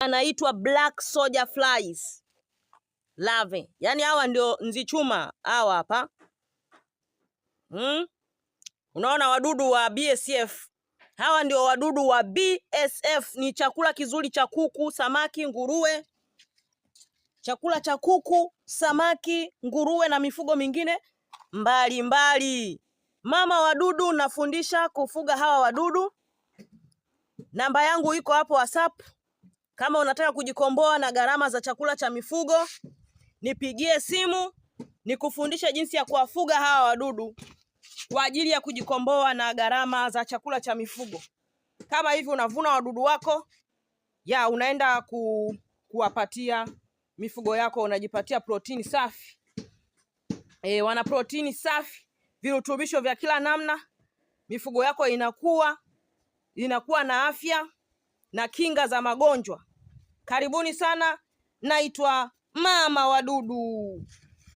anaitwa black soldier flies larvae. Yaani hawa ndio nzichuma hawa hapa. Unaona wadudu wa BSF. Hawa ndio wadudu wa BSF. Ni chakula kizuri cha kuku, samaki, nguruwe. Chakula cha kuku, samaki, nguruwe na mifugo mingine mbali. Mama wadudu, nafundisha kufuga hawa wadudu. Namba yangu iko hapo WhatsApp. Kama unataka kujikomboa na gharama za chakula cha mifugo, nipigie simu, nikufundisha jinsi ya kuwafuga hawa wadudu kwa ajili ya kujikomboa na gharama za chakula cha mifugo. Kama hivi unavuna wadudu wako, unaenda kuwapatia mifugo yako, unajipatia protini safi. Wana protini safi, virutubisho vya kila namna. Mifugo yako inakuwa na afya na kinga za magonjwa. Karibuni sana, naitwa Mama Wadudu.